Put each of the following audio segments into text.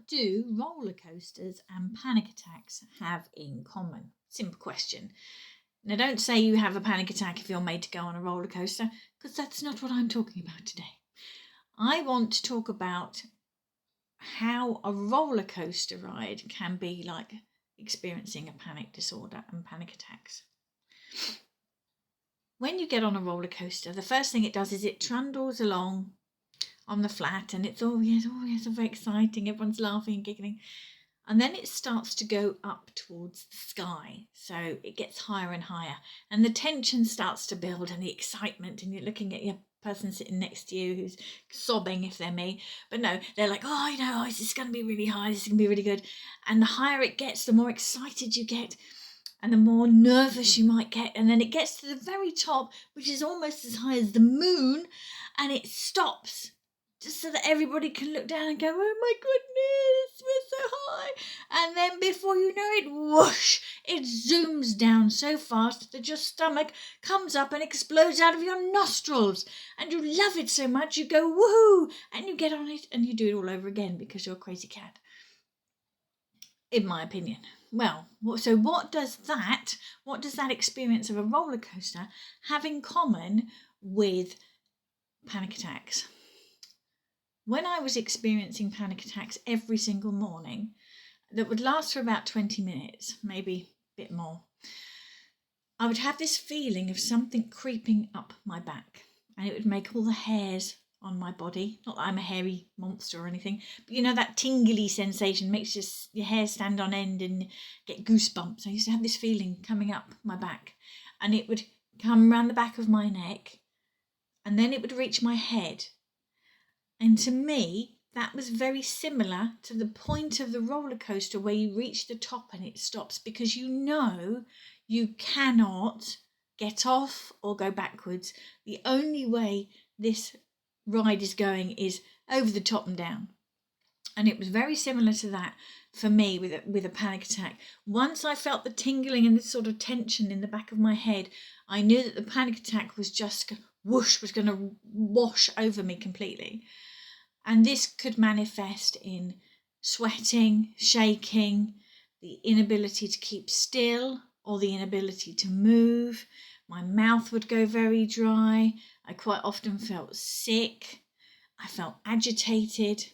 What do roller coasters and panic attacks have in common? Simple question. Now, don't say you have a panic attack if you're made to go on a roller coaster, because that's not what I'm talking about today. I want to talk about how a roller coaster ride can be like experiencing a panic disorder and panic attacks. When you get on a roller coaster, the first thing it does is it trundles along on the flat, and it's oh yes, so very exciting. Everyone's laughing and giggling. And then it starts to go up towards the sky. So it gets higher and higher. And the tension starts to build and the excitement. And you're looking at your person sitting next to you who's sobbing if they're me. But no, they're like, this is going to be really high. This is going to be really good. And the higher it gets, the more excited you get. And the more nervous you might get. And then it gets to the very top, which is almost as high as the moon. And it stops. Just so that everybody can look down and go, oh my goodness, we're so high. And then before you know it, whoosh, it zooms down so fast that your stomach comes up and explodes out of your nostrils. And you love it so much, you go, woohoo, and you get on it and you do it all over again because you're a crazy cat. In my opinion. Well, so what does that experience of a roller coaster have in common with panic attacks? When I was experiencing panic attacks every single morning, that would last for about 20 minutes, maybe a bit more, I would have this feeling of something creeping up my back, and it would make all the hairs on my body, not that I'm a hairy monster or anything, but you know that tingly sensation makes your hair stand on end and get goosebumps. I used to have this feeling coming up my back, and it would come around the back of my neck, and then it would reach my head. And to me, that was very similar to the point of the roller coaster where you reach the top and it stops, because you know you cannot get off or go backwards. The only way this ride is going is over the top and down. And it was very similar to that for me with a panic attack. Once I felt the tingling and this sort of tension in the back of my head, I knew that the panic attack was just whoosh, was going to wash over me completely. And this could manifest in sweating, shaking, the inability to keep still or the inability to move. My mouth would go very dry. I quite often felt sick. I felt agitated.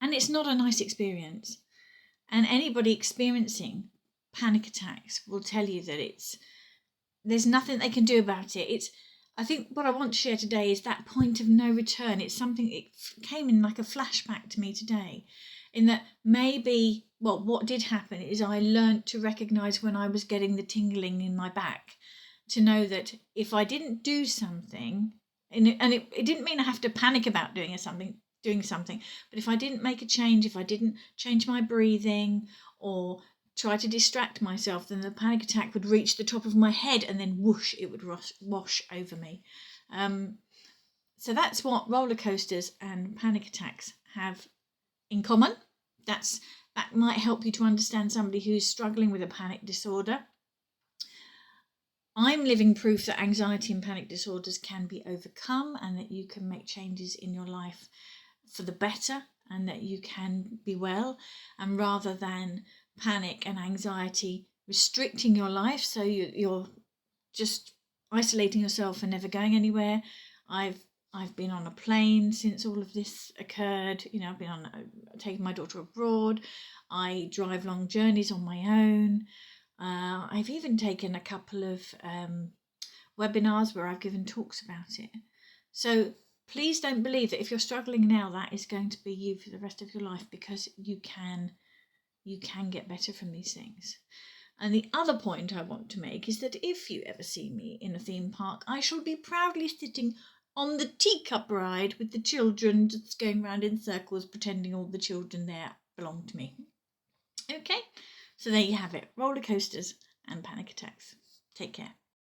And it's not a nice experience. And anybody experiencing panic attacks will tell you that there's nothing they can do about it. I think what I want to share today is that point of no return. It's something, it came in like a flashback to me today, in that maybe, what did happen is I learnt to recognise when I was getting the tingling in my back, to know that if I didn't do something, and it didn't mean I have to panic about doing something, but if I didn't make a change, if I didn't change my breathing or try to distract myself, then the panic attack would reach the top of my head and then whoosh, it would wash over me. So that's what roller coasters and panic attacks have in common. That might help you to understand somebody who's struggling with a panic disorder. I'm living proof that anxiety and panic disorders can be overcome, and that you can make changes in your life for the better, and that you can be well. And rather than panic and anxiety restricting your life, so you're just isolating yourself and never going anywhere. I've been on a plane since all of this occurred. I've been taking my daughter abroad. I drive long journeys on my own. I've even taken a couple of webinars where I've given talks about it. So please don't believe that if you're struggling now, that is going to be you for the rest of your life, because you can get better from these things. And the other point I want to make is that if you ever see me in a theme park, I shall be proudly sitting on the teacup ride with the children, just going round in circles, pretending all the children there belong to me. Okay, so there you have it, roller coasters and panic attacks. Take care.